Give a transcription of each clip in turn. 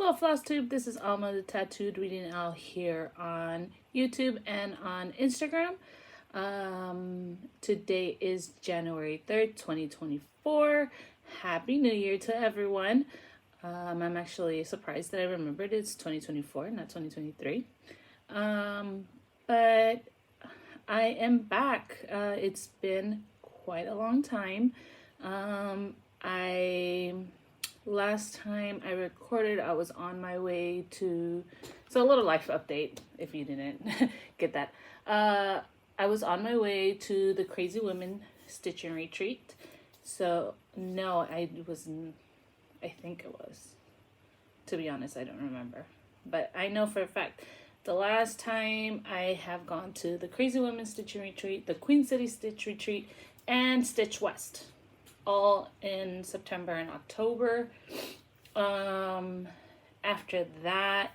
Hello Flosstube, this is Alma the Tattooed reading out here on YouTube and on Instagram. Today is January 3rd, 2024. Happy New Year to everyone. I'm actually surprised that I remembered it's 2024, not 2023. But I am back. It's been quite a long time. Last time I recorded, I was on my way to, so a little life update if you didn't get that. I was on my way to the Crazy Women Stitching Retreat. So no, I wasn't, I think it was. To be honest, I don't remember. But I know for a fact, the last time I have gone to the Crazy Women Stitching Retreat, the Queen City Stitch Retreat, and Stitch West, all in September and October. After that,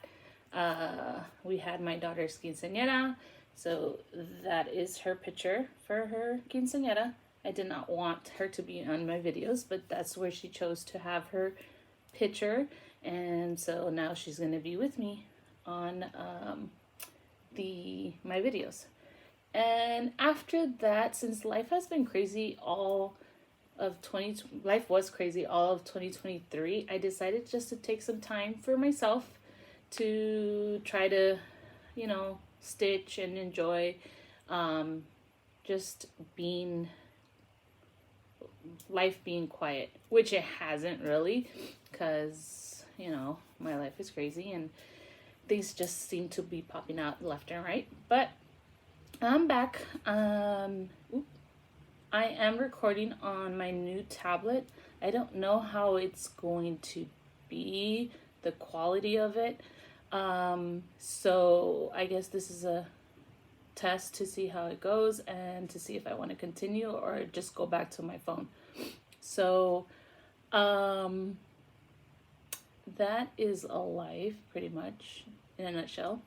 we had my daughter's quinceañera. So that is her picture for her quinceañera. I did not want her to be on my videos, but that's where she chose to have her picture. And so now she's going to be with me on my videos. And after that, since life has been crazy life was crazy all of 2023, I decided just to take some time for myself to try to, stitch and enjoy just life being quiet, which it hasn't really, because my life is crazy and things just seem to be popping out left and right. But I'm back. I am recording on my new tablet. I don't know how it's going to be, the quality of it. So I guess this is a test to see how it goes and to see if I want to continue or just go back to my phone. So that is a life pretty much in a nutshell.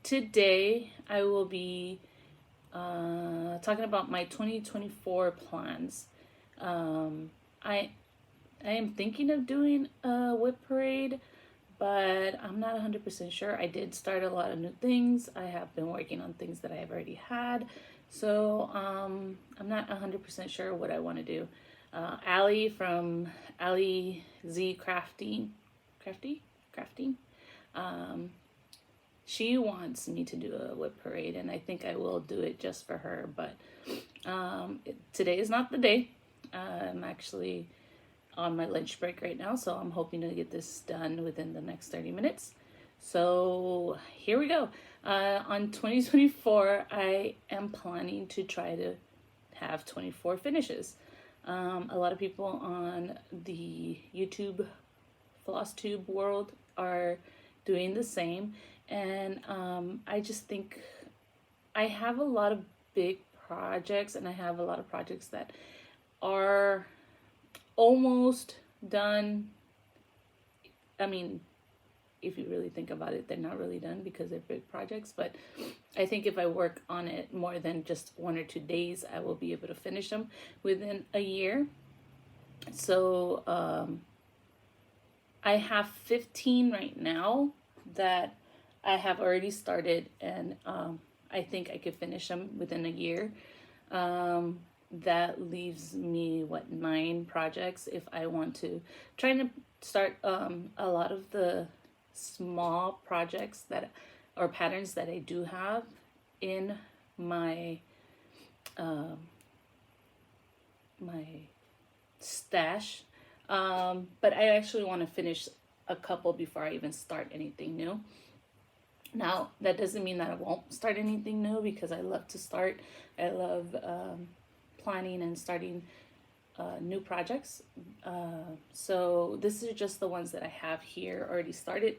Today I will be talking about my 2024 plans. I am thinking of doing a whip parade, but I'm not 100% sure. I did start a lot of new things. I have been working on things that I have already had. So I'm not 100% sure what I want to do. Allie from Allie Z Crafting, she wants me to do a whip parade, and I think I will do it just for her. But today is not the day. I'm actually on my lunch break right now, so I'm hoping to get this done within the next 30 minutes. So here we go. On 2024, I am planning to try to have 24 finishes. A lot of people on the YouTube Flosstube world are doing the same. And I just think I have a lot of big projects, and I have a lot of projects that are almost done. I mean, if you really think about it, they're not really done because they're big projects. But I think if I work on it more than just 1 or 2 days, I will be able to finish them within a year. So I have 15 right now that I have already started, and I think I could finish them within a year. That leaves me 9 projects if I want to try to start a lot of the small projects or patterns that I do have in my my stash. But I actually want to finish a couple before I even start anything new. Now, that doesn't mean that I won't start anything new, because I love to start. I love planning and starting new projects. So this is just the ones that I have here already started,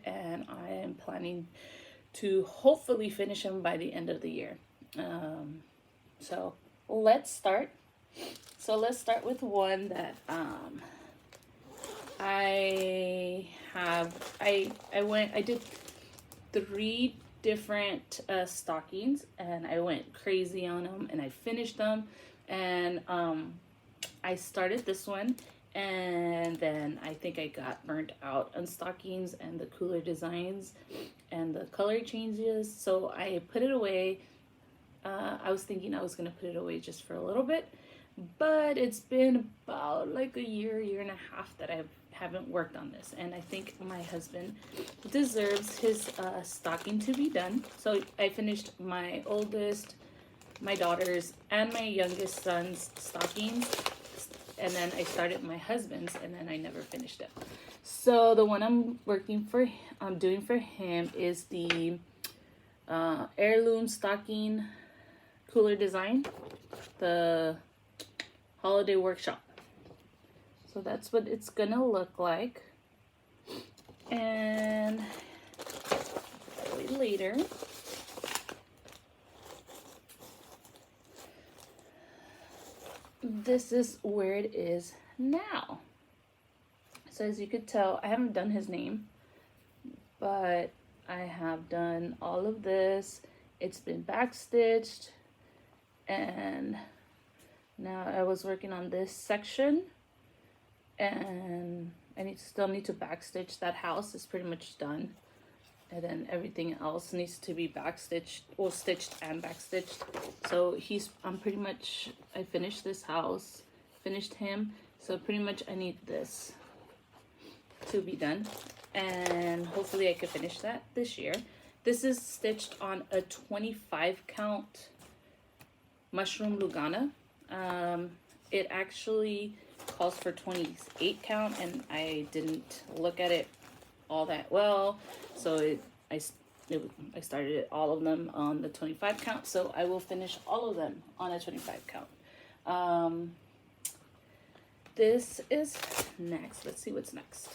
and I am planning to hopefully finish them by the end of the year. So let's start. So let's start with one that I did 3 different stockings, and I went crazy on them, and I finished them. And I started this one, And then I think I got burnt out on stockings and the cooler designs and the color changes. So I put it away. I was thinking I was going to put it away just for a little bit. But it's been about like a year and a half that I haven't worked on this. And I think my husband deserves his stocking to be done. So I finished my oldest, my daughter's, and my youngest son's stockings. And then I started my husband's, and then I never finished it. So the one I'm doing for him is the heirloom stocking cooler design, the holiday workshop. So that's what it's gonna look like. And later, this is where it is now. So as you could tell, I haven't done his name, but I have done all of this. It's been backstitched, and now I was working on this section, and I still need to backstitch. That house is pretty much done, and then everything else needs to be backstitched, or stitched and backstitched. So I finished this house, finished him, so pretty much I need this to be done, and hopefully I can finish that this year. This is stitched on a 25 count mushroom Lugana. It actually calls for 28 count, and I didn't look at it all that well, so I started all of them on the 25 count, so I will finish all of them on a 25 count. This is next. Let's see what's next.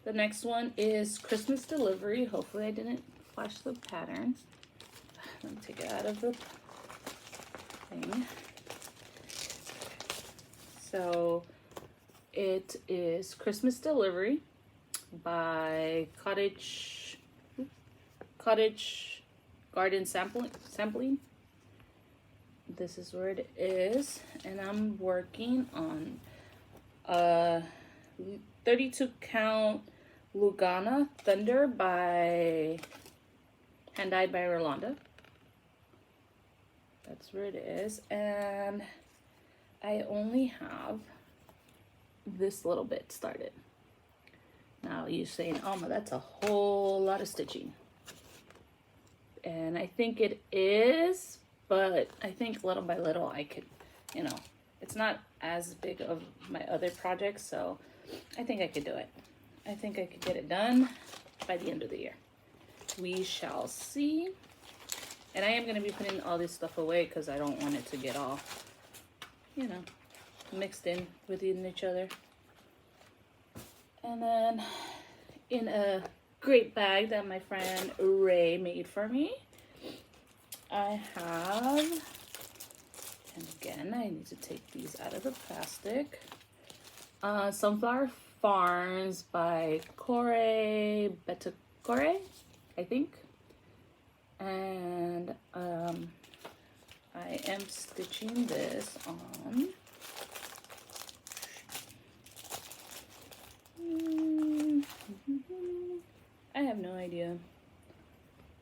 The next one is Christmas delivery. Hopefully I didn't flash the pattern. Let me take it out of the thing. So it is Christmas delivery by Cottage Garden Sampling. This is where it is, and I'm working on 32 count Lugana Thunder by Pandai by Rolanda. That's where it is, and I only have this little bit started. Now you're saying, oh, that's a whole lot of stitching. And I think it is, but I think little by little I could, it's not as big of my other projects, so I think I could do it. I think I could get it done by the end of the year. We shall see. And I am going to be putting all this stuff away because I don't want it to get all, mixed in within each other. And then in a great bag that my friend Ray made for me, I have, and again, I need to take these out of the plastic, Sunflower Farms by Corey Betacore, I think. And I am stitching this on I have no idea.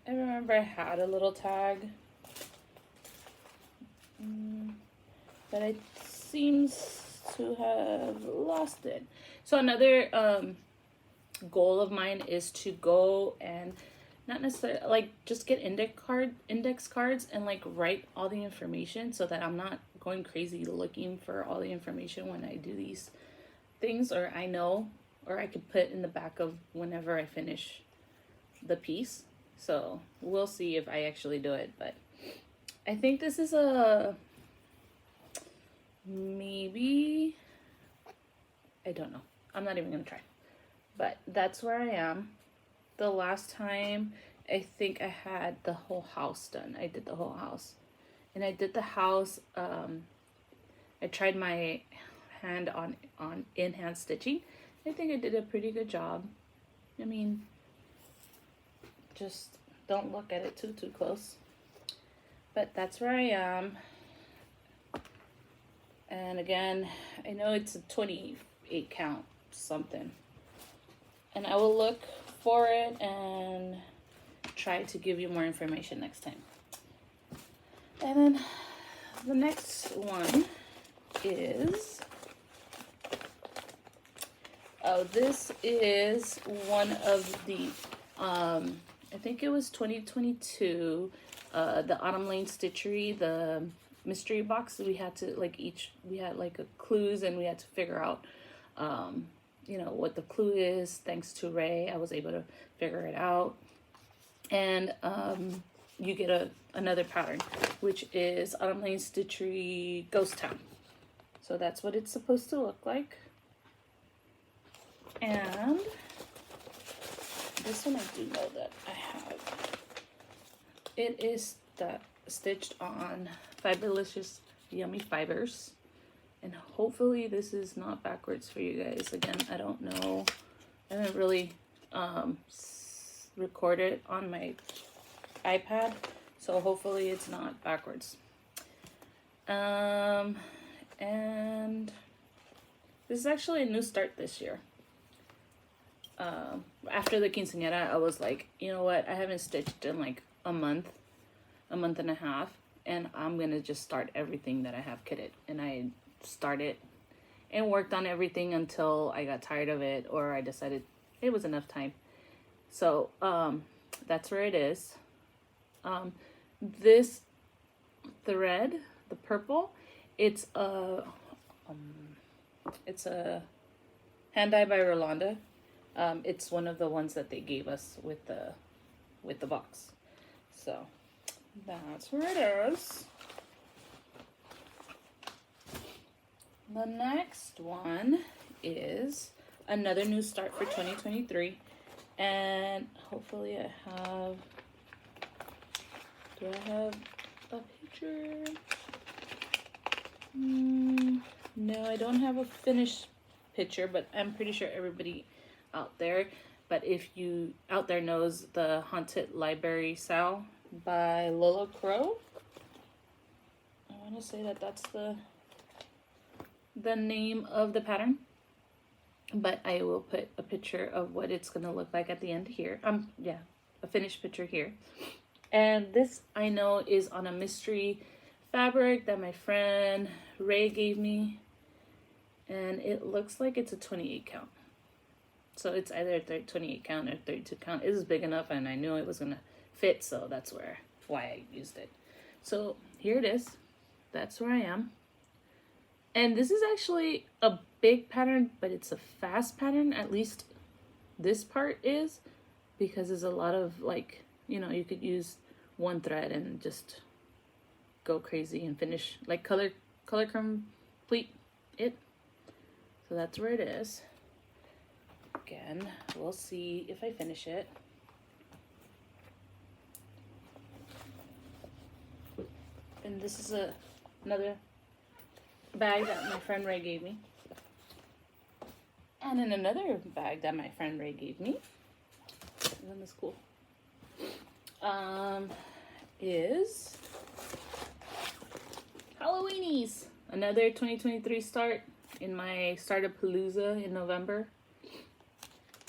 I remember I had a little tag, but it seems to have lost it. So another goal of mine is to go and not necessarily just get index cards and write all the information, so that I'm not going crazy looking for all the information when I do these things, or I could put in the back of whenever I finish the piece. So we'll see if I actually do it, but I think this is maybe, I don't know. I'm not even gonna try, but that's where I am. The last time, I think I had the whole house done. I did the whole house, and I did the house. I tried my hand on in-hand stitching. I think I did a pretty good job. I mean, just don't look at it too close. But that's where I am. And again, I know it's a 28 8 count something. And I will look for it and try to give you more information next time. And then the next one is, oh, this is one of the, I think it was 2022, the Autumn Lane Stitchery, the mystery box. We had to, like, we had like a clues, and we had to figure out, you know, what the clue is. Thanks to Ray, I was able to figure it out. And you get another pattern, which is Autumn Lane Stitchery Ghost Town. So that's what it's supposed to look like. And this one I do know that I have. It is stitched on Fiberlicious Yummy Fibers. And hopefully this is not backwards for you guys. Again, I don't know. I haven't really recorded on my iPad, so hopefully it's not backwards. And this is actually a new start this year. After the quinceañera, I was like, you know what, I haven't stitched in like a month and a half, and I'm gonna just start everything that I have kitted. And I started and worked on everything until I got tired of it, or I decided it was enough time. So that's where it is. This thread, the purple, it's a Pandai by Rolanda. It's one of the ones that they gave us with the box. So that's where it is. The next one is another new start for 2023, and hopefully I have, do I have a picture? No, I don't have a finished picture, but I'm pretty sure everybody out there, but if you out there knows the Haunted Library Sal by Lola Crow, I want to say that that's the name of the pattern, but I will put a picture of what it's gonna look like at the end here. Yeah, a finished picture here. And this I know is on a mystery fabric that my friend Ray gave me, and it looks like it's a 28 count. So it's either a 28 count or 32 count. It is big enough, and I knew it was gonna fit, so that's why I used it. So here it is. That's where I am. And this is actually a big pattern, but it's a fast pattern. At least this part is, because there's a lot of, like, you know, you could use one thread and just go crazy and finish, like, color complete it. So that's where it is. Again, we'll see if I finish it. And this is another bag that my friend Ray gave me. And in another bag that my friend Ray gave me, isn't this cool? Is Halloweenies. Another 2023 start in my Startapalooza in November.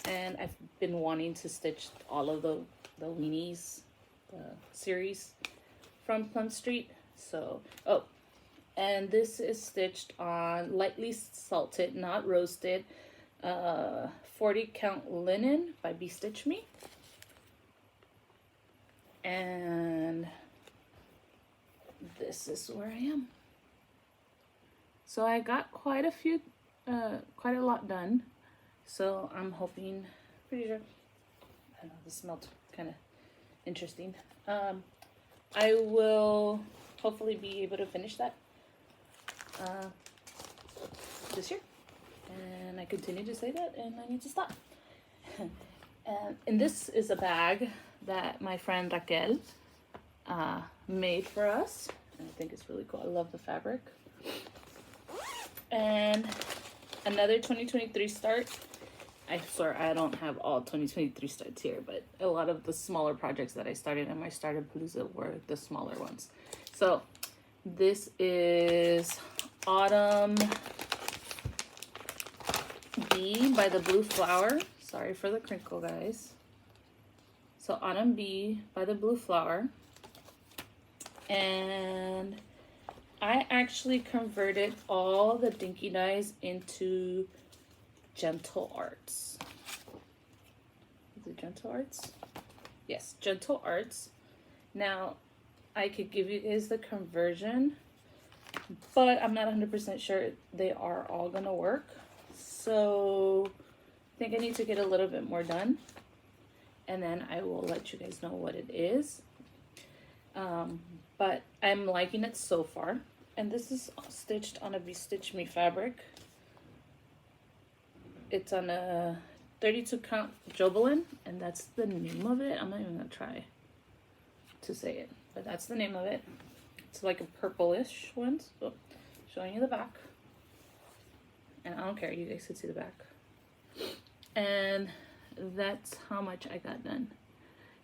And I've been wanting to stitch all of the weenies, the series from Plum Street. So, oh, and this is stitched on lightly salted, not roasted, 40 count linen by Be Stitch Me. And this is where I am. So I got quite a lot done. So I'm hoping, pretty sure, I don't know, this smelled kind of interesting. I will hopefully be able to finish that this year. And I continue to say that, and I need to stop. And this is a bag that my friend Raquel made for us. And I think it's really cool. I love the fabric. And another 2023 start. I swear I don't have all 2023 starts here, but a lot of the smaller projects that I started in my Startapalooza were the smaller ones. So this is Autumn Bee by the Blue Flower. Sorry for the crinkle, guys. So Autumn Bee by the Blue Flower. And I actually converted all the Dinky Dyes into Gentle Arts. Is it Gentle Arts? Yes, Gentle Arts. Now, I could give you guys the conversion, but I'm not 100% sure they are all gonna work. So I think I need to get a little bit more done, and then I will let you guys know what it is. But I'm liking it so far. And this is stitched on a Stitch Me fabric. It's on a 32 count Jobelin, and that's the name of it. I'm not even gonna try to say it, but that's the name of it. It's like a purplish one. So showing you the back, and I don't care, you guys can see the back. And that's how much I got done.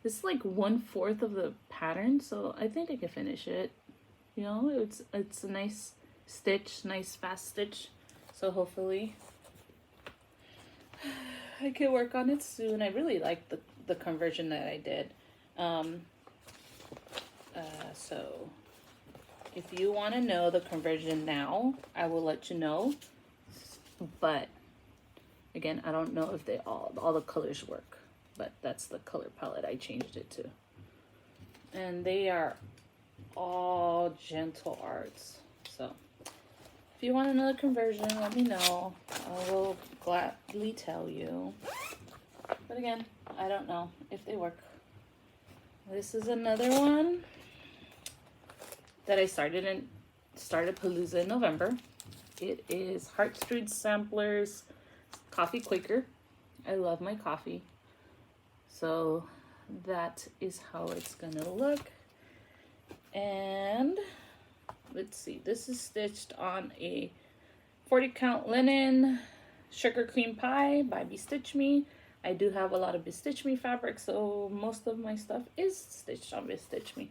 It's like 1/4 of the pattern, so I think I can finish it. You know, it's a nice stitch, nice fast stitch. So hopefully I can work on it soon. I really like the conversion that I did. So if you want to know the conversion now, I will let you know. But again, I don't know if they all the colors work, but that's the color palette I changed it to. And they are all Gentle Arts. So if you want another conversion, let me know. I will gladly tell you. But again, I don't know if they work. This is another one that I started Palooza in November. It is Heartstrewed Samplers Coffee Quaker. I love my coffee. So that is how it's gonna look. And let's see, this is stitched on a 40 count linen sugar cream pie by Stitch Me. I do have a lot of Stitch Me fabric, so most of my stuff is stitched on Stitch Me.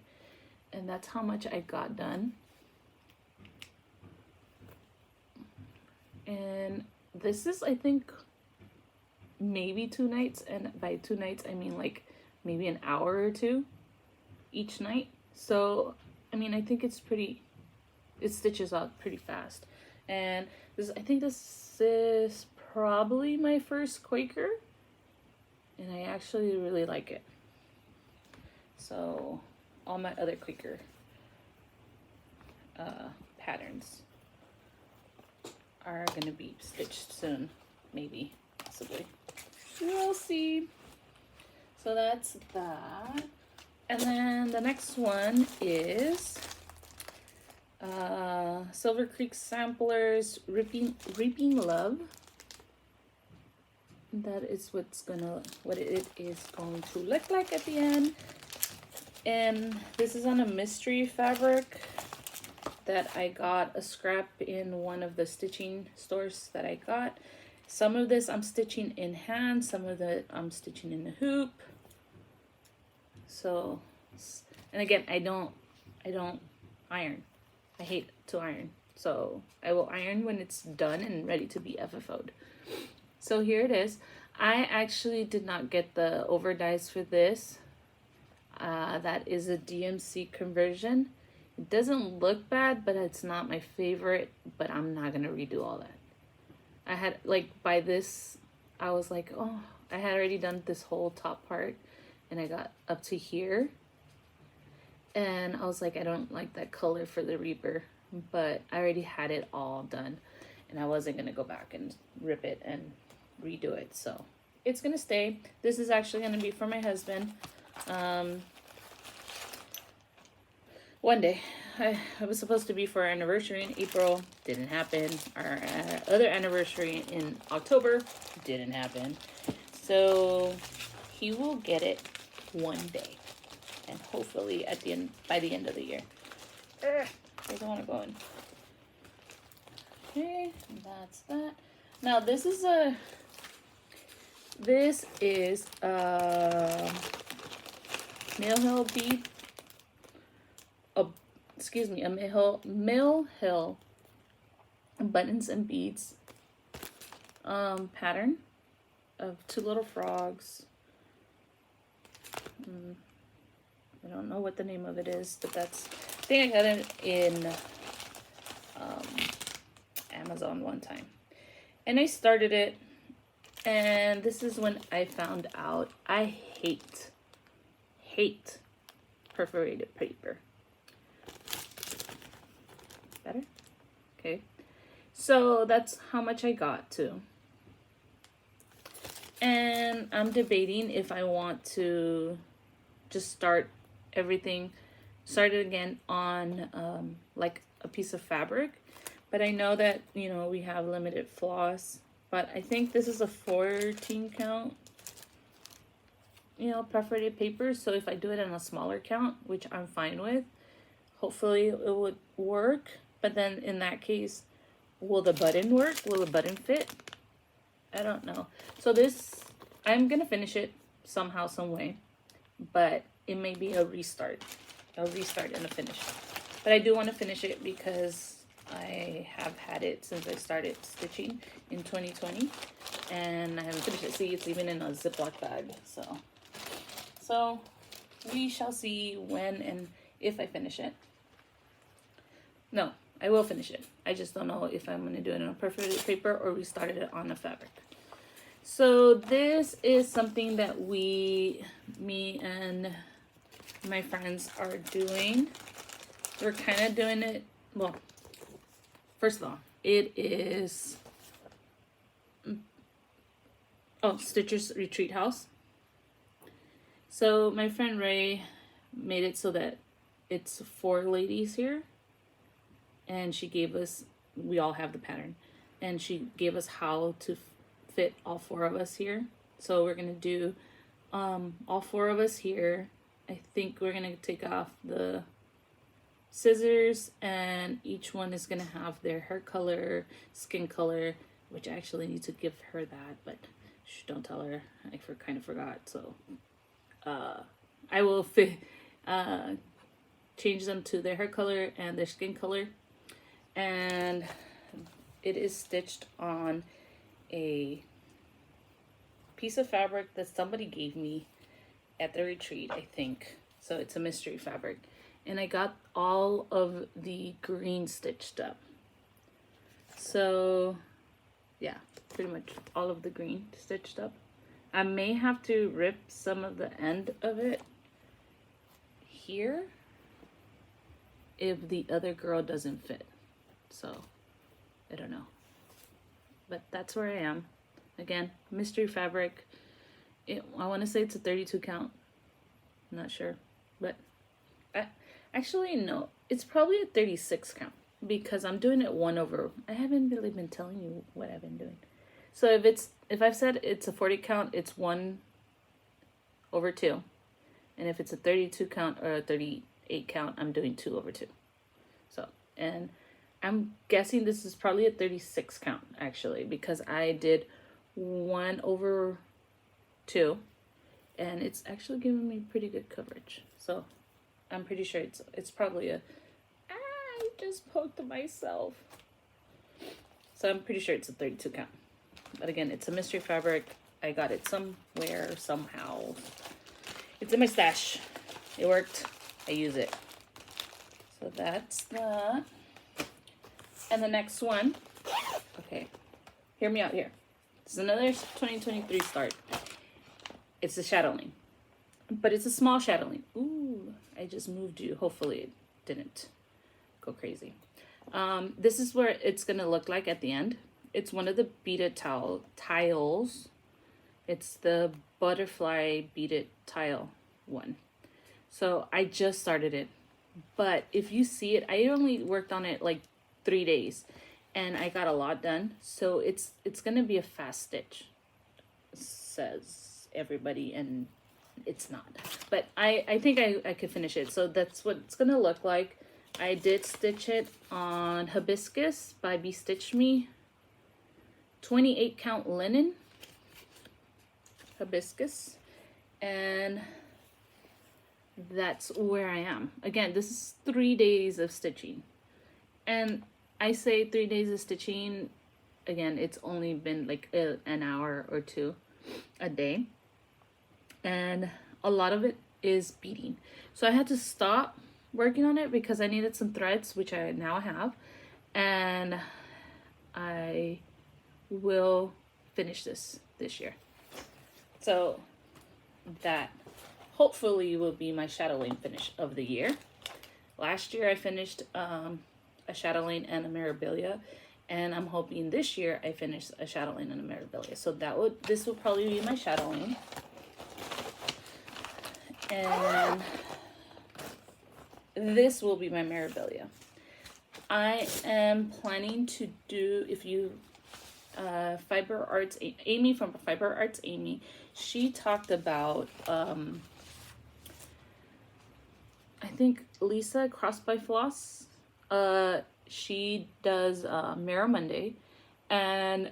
And that's how much I got done. And this is, I think, maybe 2 nights, and by 2 nights I mean like maybe an hour or 2 each night. So I mean, I think it stitches out pretty fast. And I think this is probably my first Quaker, and I actually really like it. So all my other Quaker patterns are gonna be stitched soon, maybe, possibly. We'll see. So that's that. And then the next one is Silver Creek Samplers Reaping Love. That is what it is going to look like at the end. And this is on a mystery fabric that I got a scrap in one of the stitching stores that I got. Some of this I'm stitching in hand, some of it I'm stitching in the hoop. So, and again, I don't iron. I hate to iron. So I will iron when it's done and ready to be FFO'd. So here it is. I actually did not get the over dyes for this. That is a DMC conversion. It doesn't look bad, but it's not my favorite, but I'm not gonna redo all that. I had, like, by this, I was like, oh, I had already done this whole top part, and I got up to here, and I was like, I don't like that color for the Reaper, but I already had it all done, and I wasn't gonna go back and rip it and redo it, so it's gonna stay. This is actually gonna be for my husband. One day. It was supposed to be for our anniversary in April, didn't happen. Our other anniversary in October, didn't happen. So he will get it one day, and hopefully by the end of the year. Doesn't want to go in. Okay, that's that. Now this is a Mill Hill bead. Excuse me, a Mill Hill buttons and beads pattern of two little frogs. I don't know what the name of it is, but that's, I think I got it in Amazon one time. And I started it, and this is when I found out I hate perforated paper. Better? Okay. So that's how much I got to. And I'm debating if I want to just start it again on like a piece of fabric. But I know that, you know, we have limited floss. But I think this is a 14 count, you know, perforated paper. So if I do it in a smaller count, which I'm fine with, hopefully it would work. But then in that case, will the button work? Will the button fit? I don't know. So this, I'm going to finish it somehow, some way. But it may be a restart and a finish. But I do want to finish it because I have had it since I started stitching in 2020. And I haven't finished it. See, it's even in a Ziploc bag. So we shall see when and if I finish it. No, I will finish it. I just don't know if I'm going to do it on a perforated paper or restart it on a fabric. So this is something that me and my friends are doing. We're kind of doing it, well, first of all, it is, Stitcher's Retreat House. So my friend Ray made it so that it's 4 ladies here. And she gave us, we all have the pattern. And she gave us how to fit all 4 of us here. So we're going to do all 4 of us here. I think we're going to take off the scissors, and each one is going to have their hair color, skin color, which I actually need to give her that, but shh, don't tell her. I kind of forgot. So I will change them to their hair color and their skin color. And it is stitched on a piece of fabric that somebody gave me at the retreat, I think. So it's a mystery fabric. And I got all of the green stitched up. So yeah, pretty much all of the green stitched up. I may have to rip some of the end of it here if the other girl doesn't fit. So I don't know. But that's where I am. Again, mystery fabric. I want to say it's a 32 count. I'm not sure. But actually, no. It's probably a 36 count. Because I'm doing it 1 over. I haven't really been telling you what I've been doing. So if I've said it's a 40 count, it's 1 over 2. And if it's a 32 count or a 38 count, I'm doing 2 over 2. So, and I'm guessing this is probably a 36 count, actually, because I did 1 over 2, and it's actually giving me pretty good coverage. So I'm pretty sure it's probably a, I just poked myself. So I'm pretty sure it's a 32 count. But again, it's a mystery fabric. I got it somewhere, somehow. It's in my stash. It worked. I use it. So that's that. And the next one, okay, hear me out here. This is another 2023 start. It's a shadowling, but it's a small shadowling. Ooh, I just moved you. Hopefully it didn't go crazy. This is where it's gonna look like at the end. It's one of the beaded tiles. It's the butterfly beaded tile one. So I just started it, but if you see it, I only worked on it like 3 days and I got a lot done. So it's gonna be a fast stitch, says everybody, and it's not. But I think I could finish it. So that's what it's gonna look like. I did stitch it on Hibiscus by Be Stitch Me. 28 count linen hibiscus, and that's where I am. Again, this is 3 days of stitching, and I say 3 days of stitching again, it's only been like an hour or two a day, and a lot of it is beading. So I had to stop working on it because I needed some threads, which I now have, and I will finish this year. So that hopefully will be my shadowing finish of the year. Last year I finished a shadowing and a mirabilia, and I'm hoping this year I finish a shadowing and a mirabilia. So this will probably be my shadowing, and this will be my mirabilia. I am planning to do, if you Fiber Arts, Amy from Fiber Arts Amy, she talked about I think Lisa Cross by Floss, she does Mirror Monday, and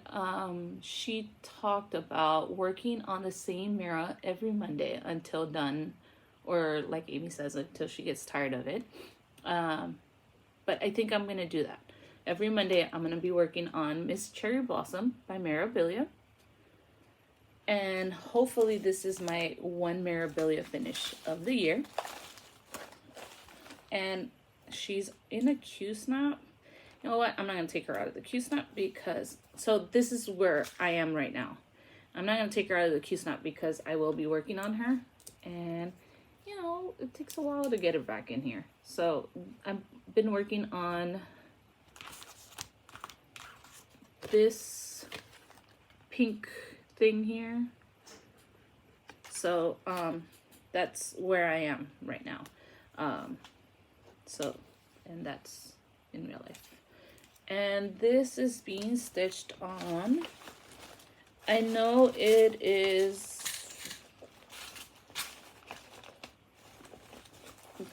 she talked about working on the same mirror every Monday until done, or like Amy says, until she gets tired of it. But I think I'm gonna do that. Every Monday I'm gonna be working on Miss Cherry Blossom by Mirabilia, and hopefully this is my one Mirabilia finish of the year. And she's in a Q-snap. You know what? I'm not going to take her out of the Q-snap because... So this is where I am right now. I'm not going to take her out of the Q-snap because I will be working on her. And, you know, it takes a while to get her back in here. So I've been working on this pink thing here. So that's where I am right now. So, and that's in real life. And this is being stitched on. I know it is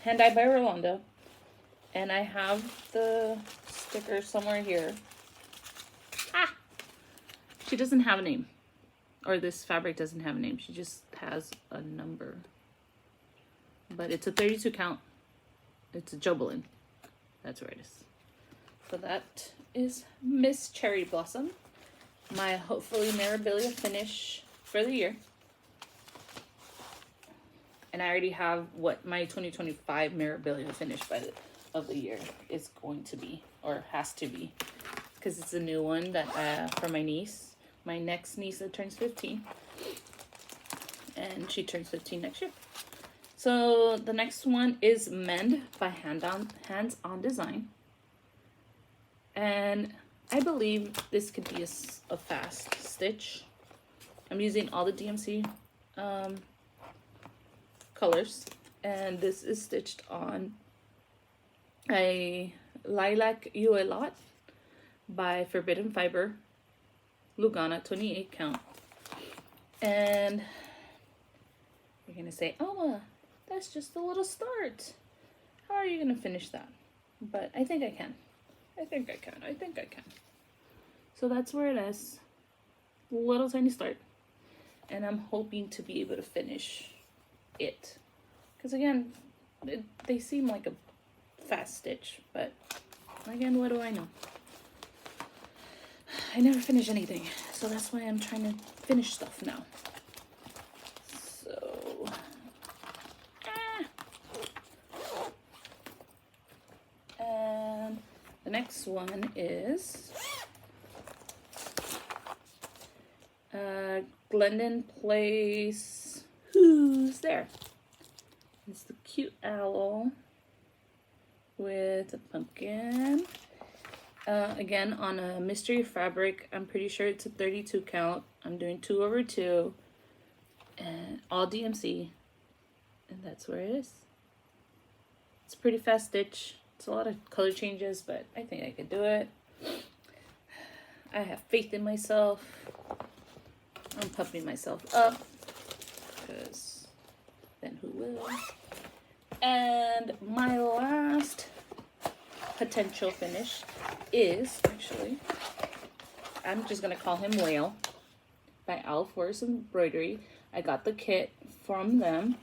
Pandai by Rolanda. And I have the sticker somewhere here. Ah! She doesn't have a name. Or this fabric doesn't have a name. She just has a number. But it's a 32 count. It's a Jobelin. That's where it is. So that is Miss Cherry Blossom. My hopefully Mirabilia finish for the year. And I already have what my 2025 Mirabilia finish of the year is going to be, or has to be. Because it's a new one that for my niece. My next niece that turns 15. And she turns 15 next year. So the next one is Mend by Hands On Design. And I believe this could be a fast stitch. I'm using all the DMC colors. And this is stitched on a Lilac You A Lot by Forbidden Fiber, Lugana, 28 count. And you're going to say, Alma, that's just a little start. How are you going to finish that? But I think I can. I think I can. I think I can. So that's where it is. Little tiny start. And I'm hoping to be able to finish it. Because again, they seem like a fast stitch. But again, what do I know? I never finish anything. So that's why I'm trying to finish stuff now. And the next one is Glendon Place. Who's there? It's the cute owl with a pumpkin. Again, on a mystery fabric. I'm pretty sure it's a 32 count. I'm doing 2/2 and all DMC, and that's where it is. It's a pretty fast stitch. It's a lot of color changes, but I think I could do it. I have faith in myself. I'm pumping myself up, because then who will? And my last potential finish is, actually, I'm just going to call him Whale by Owl Forest Embroidery. I got the kit from them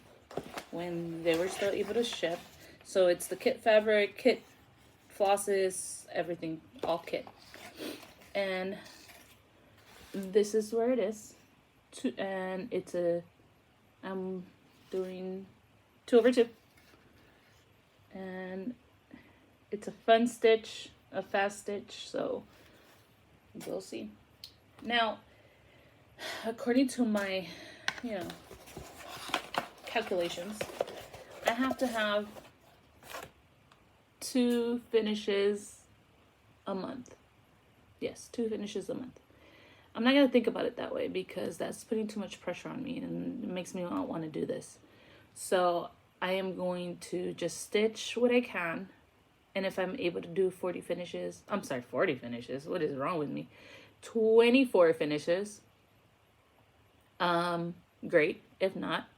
when they were still able to ship. So it's the kit fabric, kit flosses, everything, all kit. And this is where it is. And it's I'm doing 2/2. And it's a fun stitch, a fast stitch, so we'll see. Now, according to my, calculations, I have to have 2 finishes a month. Yes, 2 finishes a month. I'm not going to think about it that way because that's putting too much pressure on me and it makes me not want to do this. So I am going to just stitch what I can. And if I'm able to do 40 finishes, 40 finishes. What is wrong with me? 24 finishes. Great. If not,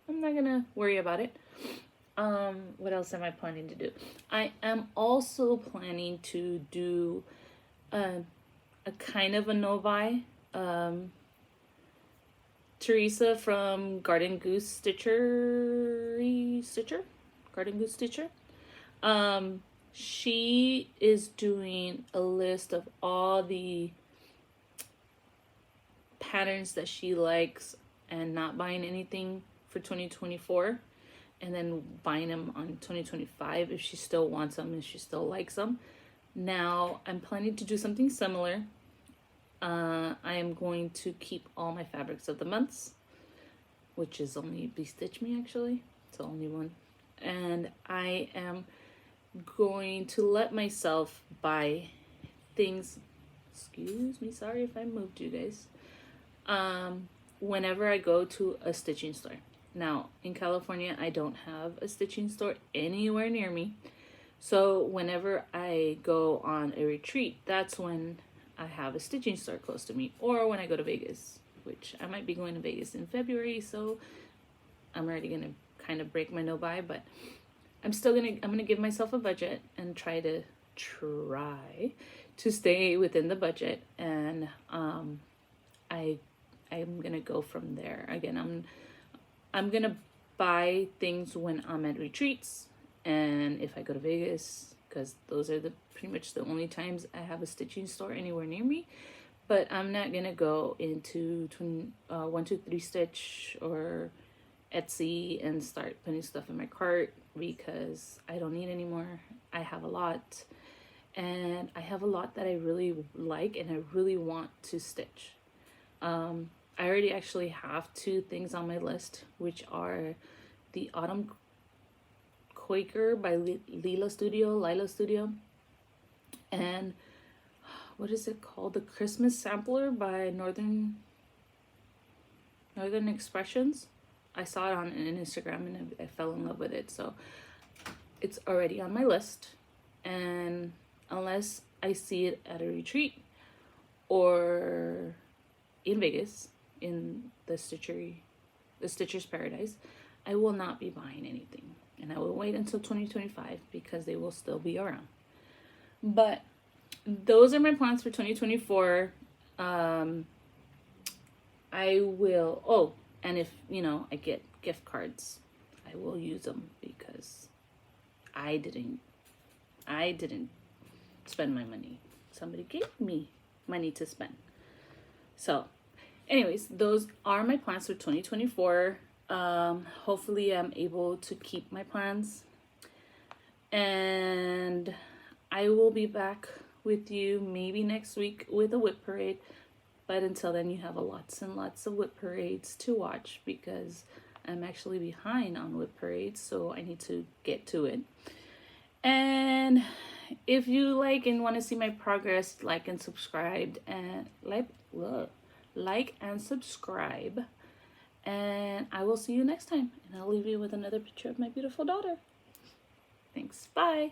I'm not going to worry about it. What else am I planning to do? I am also planning to do a kind of a novi. Teresa from Garden Goose Stitchery, Garden Goose Stitcher. She is doing a list of all the patterns that she likes and not buying anything for 2024 and then buying them on 2025 if she still wants them and she still likes them. Now, I'm planning to do something similar. I am going to keep all my fabrics of the months, which is only Be Stitch Me actually. It's the only one. And I am going to let myself buy things. Excuse me, sorry if I moved you guys. Whenever I go to a stitching store. Now, in California, I don't have a stitching store anywhere near me. So whenever I go on a retreat, that's when I have a stitching store close to me. Or when I go to Vegas, which I might be going to Vegas in February. So I'm already going to kind of break my no-buy. But I'm going to give myself a budget and try to stay within the budget. And I'm going to go from there. Again, I'm going to buy things when I'm at retreats and if I go to Vegas, because those are pretty much the only times I have a stitching store anywhere near me. But I'm not going to go into 123 Stitch or Etsy and start putting stuff in my cart because I don't need any more. I have a lot. And I have a lot that I really like and I really want to stitch. I already actually have 2 things on my list, which are the Autumn Quaker by Lila Studio, and what is it called? The Christmas Sampler by Northern Expressions. I saw it on Instagram and I fell in love with it, so it's already on my list. And unless I see it at a retreat or in Vegas, in the Stitchery, the Stitcher's Paradise, I will not be buying anything. And I will wait until 2025 because they will still be around. But those are my plans for 2024. I will, and if, I get gift cards, I will use them because I didn't spend my money. Somebody gave me money to spend. So anyways, those are my plans for 2024. Hopefully I'm able to keep my plans. And I will be back with you maybe next week with a whip parade. But until then, you have lots and lots of whip parades to watch because I'm actually behind on whip parades. So I need to get to it. And if you like and want to see my progress, like and subscribe and like and subscribe, and I will see you next time, and I'll leave you with another picture of my beautiful daughter. Thanks. Bye.